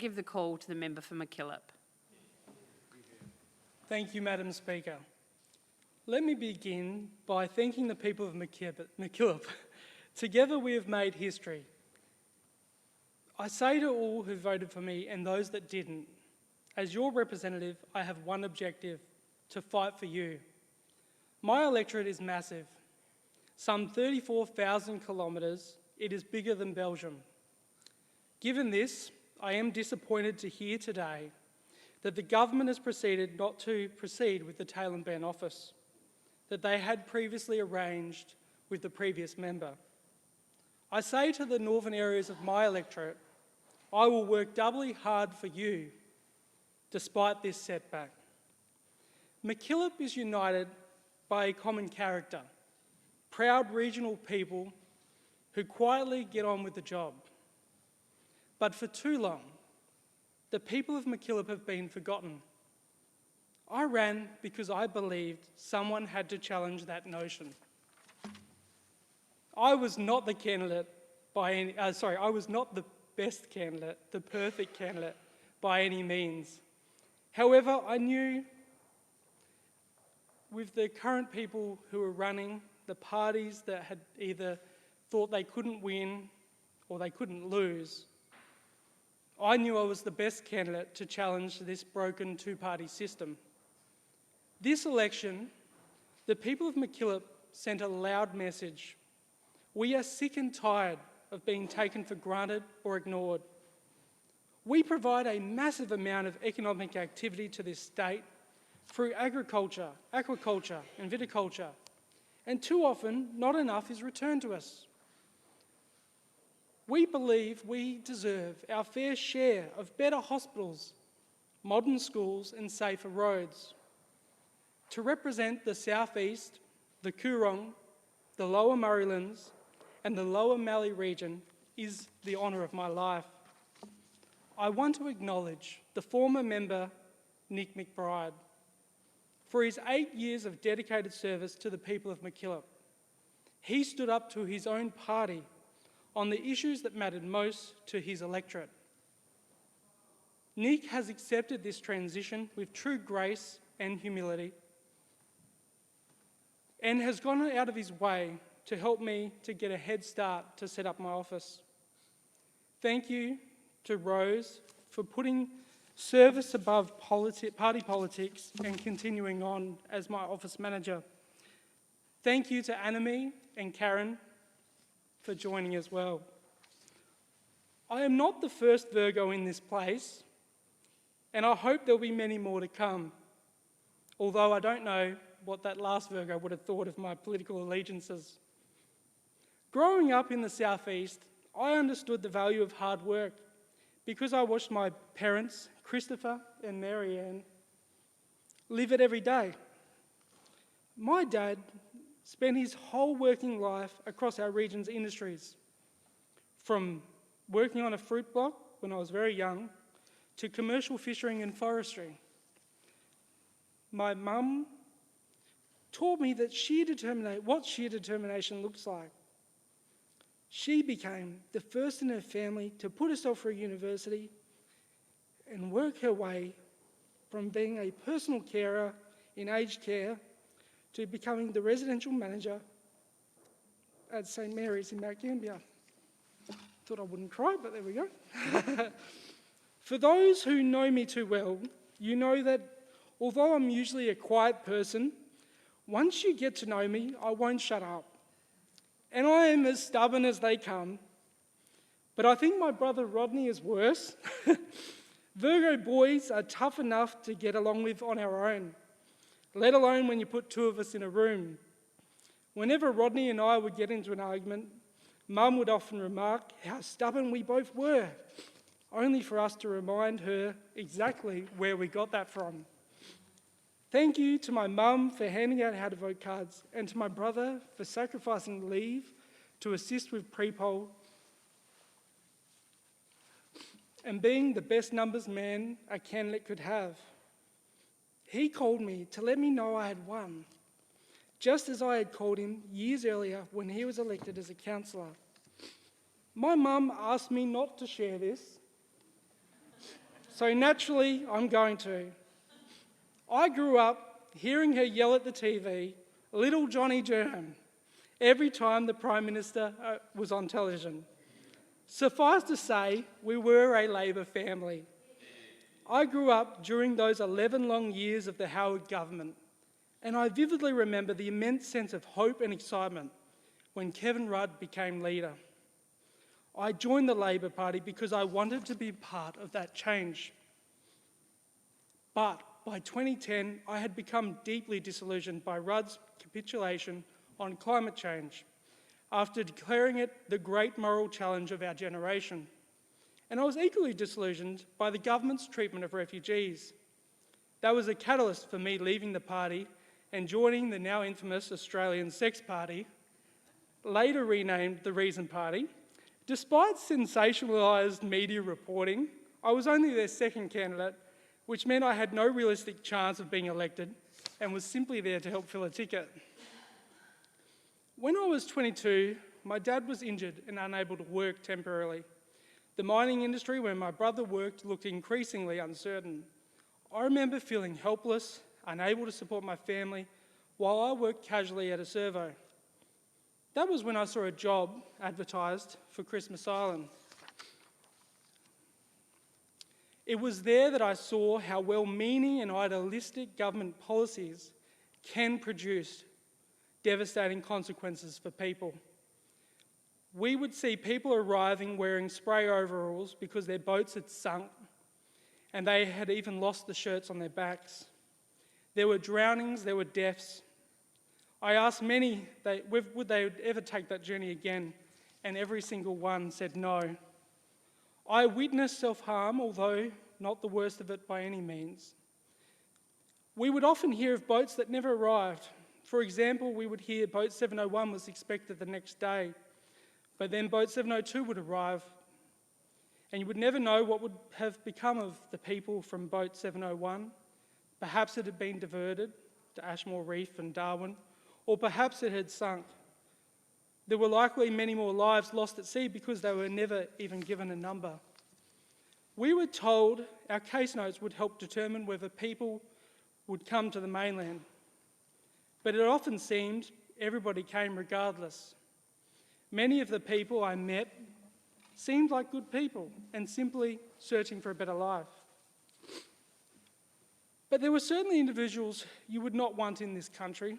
Give the call to the member for McKillip. Thank you, Madam Speaker. Let me begin by thanking the people of McKillip. Together we have made history. I say to all who voted for me and those that didn't, as your representative, I have one objective: to fight for you. My electorate is massive. Some 34,000 kilometres, it is bigger than Belgium. Given this, I am disappointed to hear today that the government has proceeded not to proceed with the tail and ban office that they had previously arranged with the previous member. I say to the northern areas of my electorate, I will work doubly hard for you despite this setback. McKillip is united by a common character, proud regional people who quietly get on with the job. But for too long, the people of McKillip have been forgotten. I ran because I believed someone had to challenge that notion. I was not the candidate I was not the best candidate, the perfect candidate by any means. However, I knew with the current people who were running, the parties that had either thought they couldn't win or they couldn't lose, I knew I was the best candidate to challenge this broken two-party system. This election, the people of McKillip sent a loud message. We are sick and tired of being taken for granted or ignored. We provide a massive amount of economic activity to this state through agriculture, aquaculture and viticulture, and too often not enough is returned to us. We believe we deserve our fair share of better hospitals, modern schools and safer roads. To represent the South East, the Coorong, the Lower Murraylands and the Lower Mallee region is the honour of my life. I want to acknowledge the former member, Nick McBride, for his 8 years of dedicated service to the people of McKillip. He stood up to his own party on the issues that mattered most to his electorate. Nick has accepted this transition with true grace and humility and has gone out of his way to help me to get a head start to set up my office. Thank you to Rose for putting service above party politics and continuing on as my office manager. Thank you to Annemie and Karen for joining as well. I am not the first Virgo in this place, and I hope there'll be many more to come, although I don't know what that last Virgo would have thought of my political allegiances. Growing up in the southeast, I understood the value of hard work because I watched my parents, Christopher and Marianne, live it every day. My dad spent his whole working life across our region's industries, from working on a fruit block when I was very young to commercial fishing and forestry. My mum taught me that what sheer determination looks like. She became the first in her family to put herself through university and work her way from being a personal carer in aged care to becoming the residential manager at St Mary's in Mount Gambier. Thought I wouldn't cry, but there we go. For those who know me too well, you know that although I'm usually a quiet person, once you get to know me, I won't shut up. And I am as stubborn as they come. But I think my brother Rodney is worse. Virgo boys are tough enough to get along with on our own, let alone when you put two of us in a room. Whenever Rodney and I would get into an argument, Mum would often remark how stubborn we both were, only for us to remind her exactly where we got that from. Thank you to my mum for handing out how to vote cards and to my brother for sacrificing leave to assist with pre-poll and being the best numbers man a candidate could have. He called me to let me know I had won, just as I had called him years earlier when he was elected as a councillor. My mum asked me not to share this, so naturally I'm going to. I grew up hearing her yell at the TV, "Little Johnny Germ," every time the Prime Minister was on television. Suffice to say, we were a Labor family. I grew up during those 11 long years of the Howard government, and I vividly remember the immense sense of hope and excitement when Kevin Rudd became leader. I joined the Labor Party because I wanted to be part of that change. But by 2010, I had become deeply disillusioned by Rudd's capitulation on climate change, after declaring it the great moral challenge of our generation. And I was equally disillusioned by the government's treatment of refugees. That was a catalyst for me leaving the party and joining the now infamous Australian Sex Party, later renamed the Reason Party. Despite sensationalised media reporting, I was only their second candidate, which meant I had no realistic chance of being elected and was simply there to help fill a ticket. When I was 22, my dad was injured and unable to work temporarily. The mining industry where my brother worked looked increasingly uncertain. I remember feeling helpless, unable to support my family, while I worked casually at a servo. That was when I saw a job advertised for Christmas Island. It was there that I saw how well-meaning and idealistic government policies can produce devastating consequences for people. We would see people arriving wearing spray overalls because their boats had sunk and they had even lost the shirts on their backs. There were drownings, there were deaths. I asked many would they ever take that journey again, and every single one said no. I witnessed self-harm, although not the worst of it by any means. We would often hear of boats that never arrived. For example, we would hear boat 701 was expected the next day, but then boat 702 would arrive, and you would never know what would have become of the people from boat 701. Perhaps it had been diverted to Ashmore Reef and Darwin, or perhaps it had sunk. There were likely many more lives lost at sea because they were never even given a number. We were told our case notes would help determine whether people would come to the mainland, but it often seemed everybody came regardless. Many of the people I met seemed like good people and simply searching for a better life. But there were certainly individuals you would not want in this country.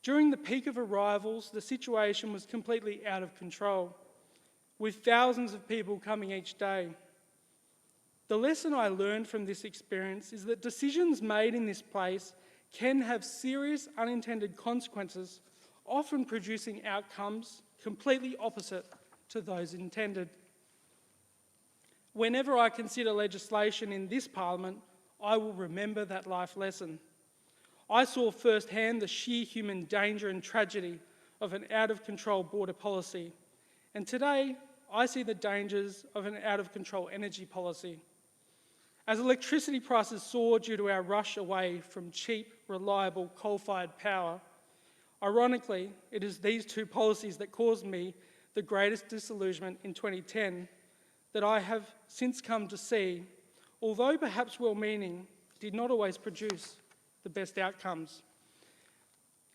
During the peak of arrivals, the situation was completely out of control, with thousands of people coming each day. The lesson I learned from this experience is that decisions made in this place can have serious unintended consequences, often producing outcomes completely opposite to those intended. Whenever I consider legislation in this Parliament, I will remember that life lesson. I saw firsthand the sheer human danger and tragedy of an out-of-control border policy, and today I see the dangers of an out-of-control energy policy. As electricity prices soar due to our rush away from cheap, reliable coal-fired power, ironically, it is these two policies that caused me the greatest disillusionment in 2010 that I have since come to see, although perhaps well-meaning, did not always produce the best outcomes.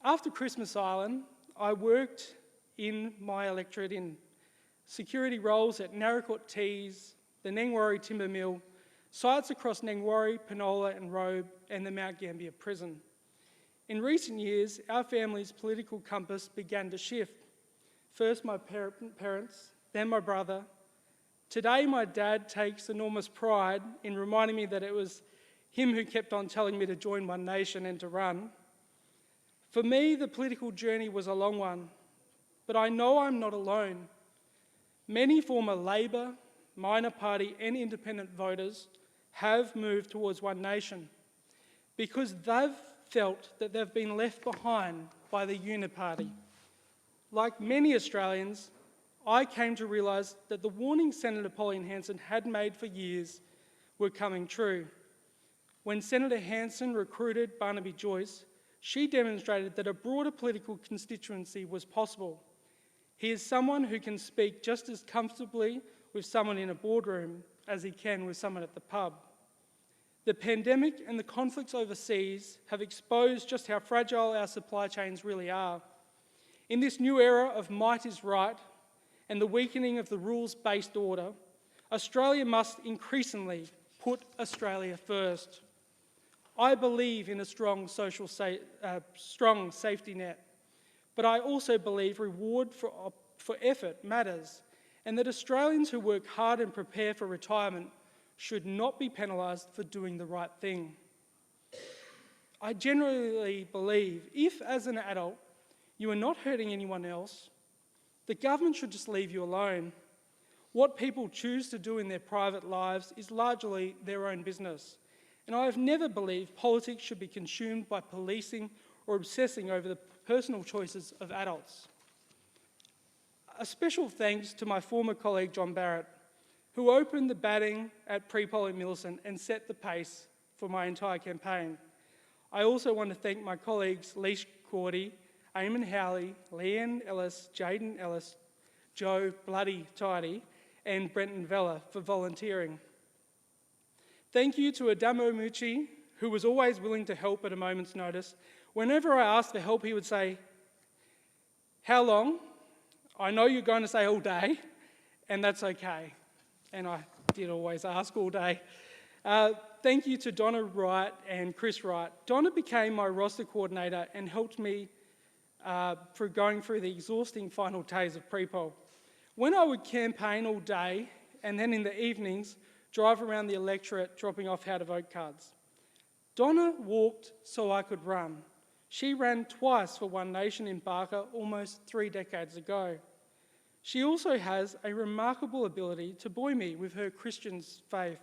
After Christmas Island, I worked in my electorate in security roles at Narracott Tees, the Nangwarry Timber Mill, sites across Nangwarry, Penola and Robe, and the Mount Gambier prison. In recent years, our family's political compass began to shift. First my parents, then my brother. Today my dad takes enormous pride in reminding me that it was him who kept on telling me to join One Nation and to run. For me, the political journey was a long one, but I know I'm not alone. Many former Labor, Minor Party and independent voters have moved towards One Nation because they've felt that they've been left behind by the Uniparty. Like many Australians, I came to realise that the warnings Senator Pauline Hanson had made for years were coming true. When Senator Hanson recruited Barnaby Joyce, she demonstrated that a broader political constituency was possible. He is someone who can speak just as comfortably with someone in a boardroom as he can with someone at the pub. The pandemic and the conflicts overseas have exposed just how fragile our supply chains really are. In this new era of might is right and the weakening of the rules-based order, Australia must increasingly put Australia first. I believe in a strong strong safety net, but I also believe reward for effort matters, and that Australians who work hard and prepare for retirement should not be penalised for doing the right thing. I generally believe if, as an adult, you are not hurting anyone else, the government should just leave you alone. What people choose to do in their private lives is largely their own business, and I have never believed politics should be consumed by policing or obsessing over the personal choices of adults. A special thanks to my former colleague John Barrett, who opened the batting at pre-poll in Millicent and set the pace for my entire campaign. I also want to thank my colleagues Leash Cordy, Eamon Howley, Leanne Ellis, Jaden Ellis, Joe Bloody Tidy, and Brenton Vella for volunteering. Thank you to Adamo Mucci, who was always willing to help at a moment's notice. Whenever I asked for help, he would say, "How long? I know you're going to say all day, and that's okay." And I did always ask all day. Thank you to Donna Wright and Chris Wright. Donna became my roster coordinator and helped me through going through the exhausting final days of pre-poll. When I would campaign all day and then in the evenings drive around the electorate dropping off how to vote cards, Donna walked so I could run. She ran twice for One Nation in Barker almost 3 decades ago. She also has a remarkable ability to buoy me with her Christian faith.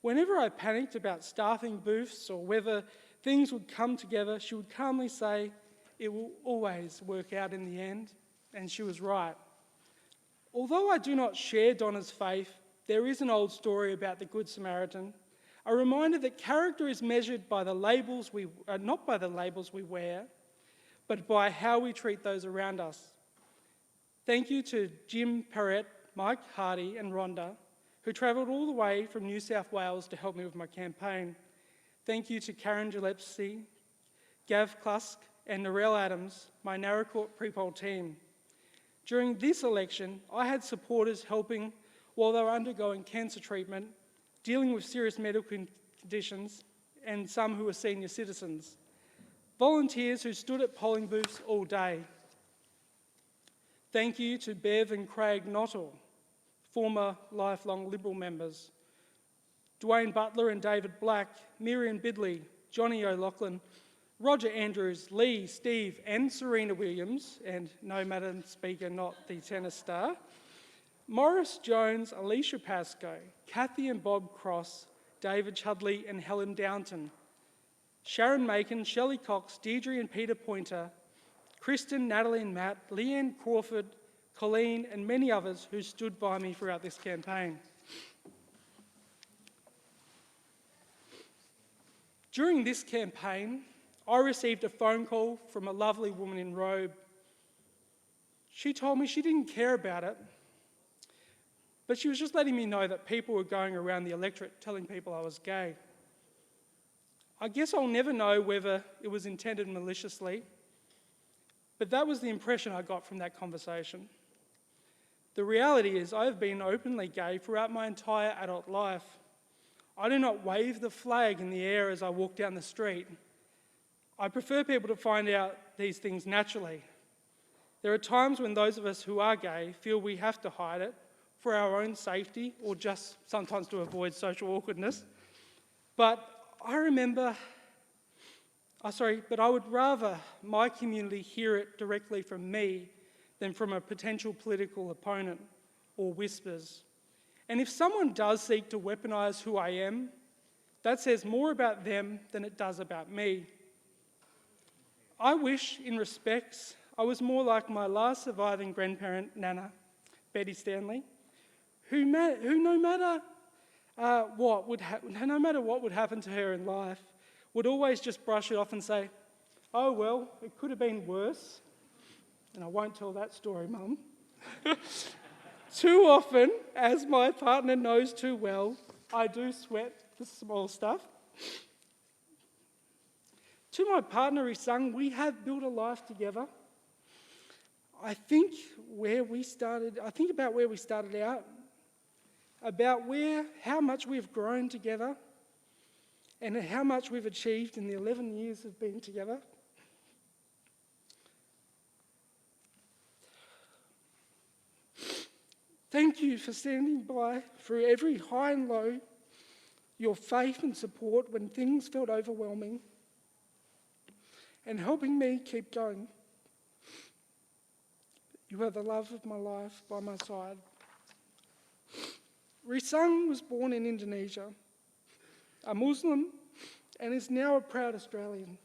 Whenever I panicked about staffing booths or whether things would come together, she would calmly say, "It will always work out in the end," and she was right. Although I do not share Donna's faith, there is an old story about the Good Samaritan, a reminder that character is measured by the labels not by the labels we wear, but by how we treat those around us. Thank you to Jim Perrett, Mike Hardy and Rhonda, who travelled all the way from New South Wales to help me with my campaign. Thank you to Karen Gillespie, Gav Klusk and Narelle Adams, my Narracourt pre-poll team. During this election, I had supporters helping while they were undergoing cancer treatment, dealing with serious medical conditions, and some who were senior citizens. Volunteers who stood at polling booths all day. Thank you to Bev and Craig Nottle, former lifelong Liberal members, Dwayne Butler and David Black, Miriam Bidley, Johnny O'Loughlin, Roger Andrews, Lee, Steve and Serena Williams, and no, Madam Speaker, not the tennis star, Morris Jones, Alicia Pascoe, Kathy and Bob Cross, David Chudley and Helen Downton, Sharon Macon, Shelley Cox, Deirdre and Peter Pointer, Kristen, Natalie and Matt, Leanne Crawford, Colleen and many others who stood by me throughout this campaign. During this campaign, I received a phone call from a lovely woman in robe. She told me she didn't care about it, but she was just letting me know that people were going around the electorate telling people I was gay. I guess I'll never know whether it was intended maliciously, but that was the impression I got from that conversation. The reality is I have been openly gay throughout my entire adult life. I do not wave the flag in the air as I walk down the street. I prefer people to find out these things naturally. There are times when those of us who are gay feel we have to hide it for our own safety or just sometimes to avoid social awkwardness. But I would rather my community hear it directly from me than from a potential political opponent or whispers. And if someone does seek to weaponise who I am, that says more about them than it does about me. I wish, in respects, I was more like my last surviving grandparent, Nana, Betty Stanley, who no matter what would happen to her in life, would always just brush it off and say, "Oh well, it could have been worse." And I won't tell that story, Mum. Too often, as my partner knows too well, I do sweat the small stuff. To my partner, Isang, we have built a life together. I think about where we started out, about how much we've grown together, and how much we've achieved in the 11 years of being together. Thank you for standing by through every high and low, your faith and support when things felt overwhelming, and helping me keep going. You are the love of my life by my side. Risang was born in Indonesia, a Muslim, and is now a proud Australian.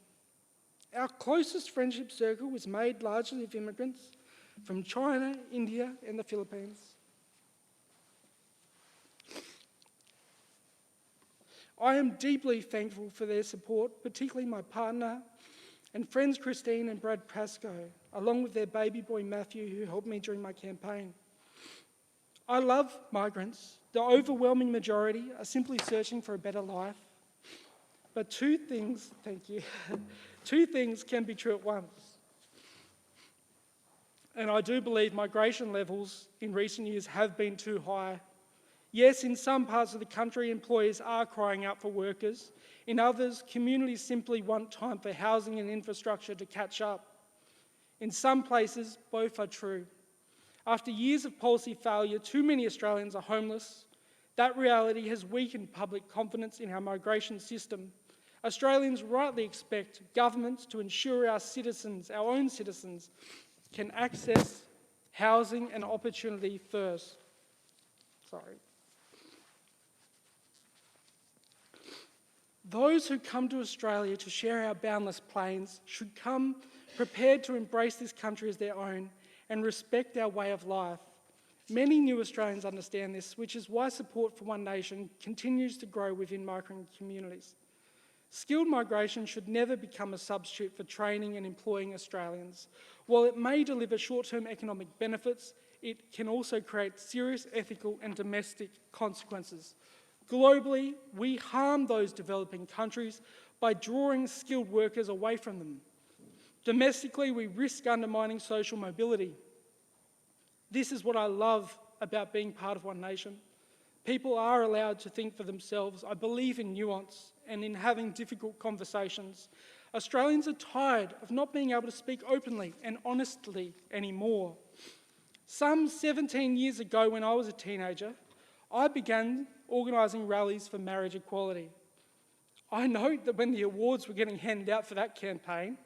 Our closest friendship circle was made largely of immigrants from China, India, and the Philippines. I am deeply thankful for their support, particularly my partner and friends Christine and Brad Pascoe, along with their baby boy Matthew, who helped me during my campaign. I love migrants. The overwhelming majority are simply searching for a better life. But two things can be true at once. And I do believe migration levels in recent years have been too high. Yes, in some parts of the country, employers are crying out for workers. In others, communities simply want time for housing and infrastructure to catch up. In some places, both are true. After years of policy failure, too many Australians are homeless. That reality has weakened public confidence in our migration system. Australians rightly expect governments to ensure our own citizens, can access housing and opportunity first. Those who come to Australia to share our boundless plains should come prepared to embrace this country as their own and respect our way of life. Many new Australians understand this, which is why support for One Nation continues to grow within migrant communities. Skilled migration should never become a substitute for training and employing Australians. While it may deliver short-term economic benefits, it can also create serious ethical and domestic consequences. Globally, we harm those developing countries by drawing skilled workers away from them. Domestically, we risk undermining social mobility. This is what I love about being part of One Nation. People are allowed to think for themselves. I believe in nuance and in having difficult conversations. Australians are tired of not being able to speak openly and honestly anymore. Some 17 years ago, when I was a teenager, I began organising rallies for marriage equality. I note that when the awards were getting handed out for that campaign,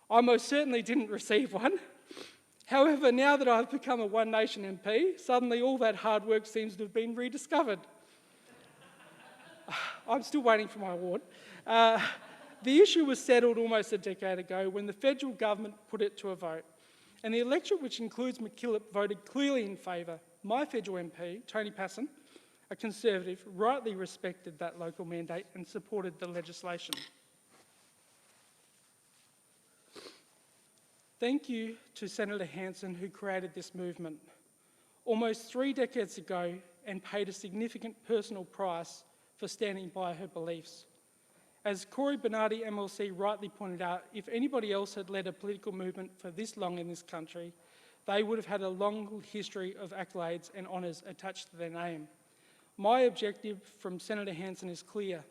I most certainly didn't receive one. However, now that I've become a One Nation MP, suddenly all that hard work seems to have been rediscovered. I'm still waiting for my award. The issue was settled almost a decade ago when the federal government put it to a vote. And the electorate, which includes McKillip, voted clearly in favour. My federal MP, Tony Passon, a Conservative, rightly respected that local mandate and supported the legislation. Thank you to Senator Hanson, who created this movement almost 3 decades ago and paid a significant personal price for standing by her beliefs. As Corey Bernardi MLC rightly pointed out, if anybody else had led a political movement for this long in this country, they would have had a long history of accolades and honours attached to their name. My objective from Senator Hanson is clear.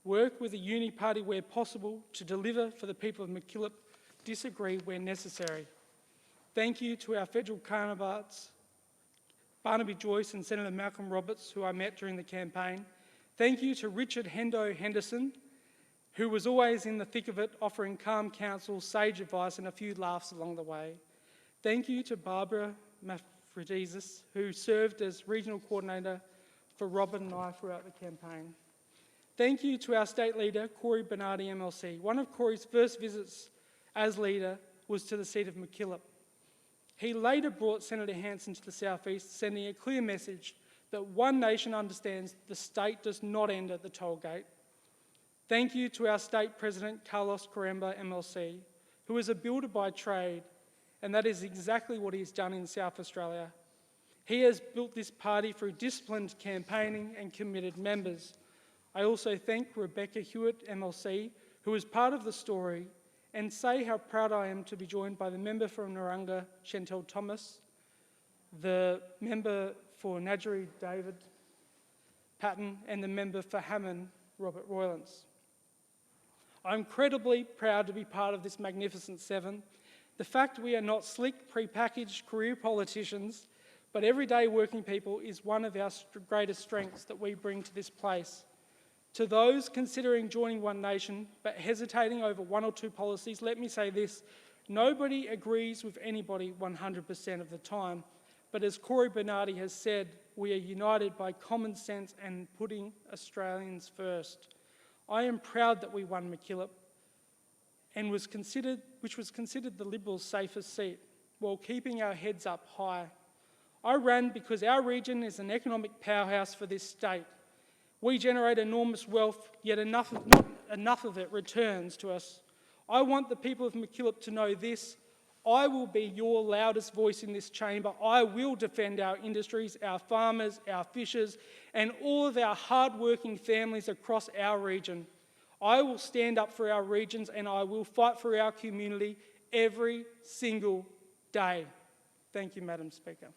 Work with a uni party where possible to deliver for the people of McKillip, disagree where necessary. Thank you to our federal counterparts, Barnaby Joyce and Senator Malcolm Roberts, who I met during the campaign. Thank you to Richard Hendo Henderson, who was always in the thick of it, offering calm counsel, sage advice and a few laughs along the way. Thank you to Barbara Mafrodizis, who served as regional coordinator for Robin and I throughout the campaign. Thank you to our state leader, Corey Bernardi MLC. One of Corey's first visits as leader was to the seat of McKillip. He later brought Senator Hanson to the southeast, sending a clear message that One Nation understands the state does not end at the toll gate. Thank you to our state president, Carlos Caramba MLC, who is a builder by trade, and that is exactly what he's done in South Australia. He has built this party through disciplined campaigning and committed members. I also thank Rebecca Hewitt, MLC, who is part of the story, and say how proud I am to be joined by the member for Naranga, Chantel Thomas, the member for Nadgery, David Patton, and the member for Hammond, Robert Roylance. I'm incredibly proud to be part of this magnificent seven. The fact we are not slick, prepackaged career politicians, but everyday working people is one of our greatest strengths that we bring to this place. To those considering joining One Nation but hesitating over one or two policies, let me say this: nobody agrees with anybody 100% of the time, but as Corey Bernardi has said, we are united by common sense and putting Australians first. I am proud that we won McKillop, and which was considered the Liberals' safest seat, while keeping our heads up high. I ran because our region is an economic powerhouse for this state. We generate enormous wealth, yet not enough of it returns to us. I want the people of McKillop to know this: I will be your loudest voice in this chamber. I will defend our industries, our farmers, our fishers, and all of our hard-working families across our region. I will stand up for our regions, and I will fight for our community every single day. Thank you, Madam Speaker.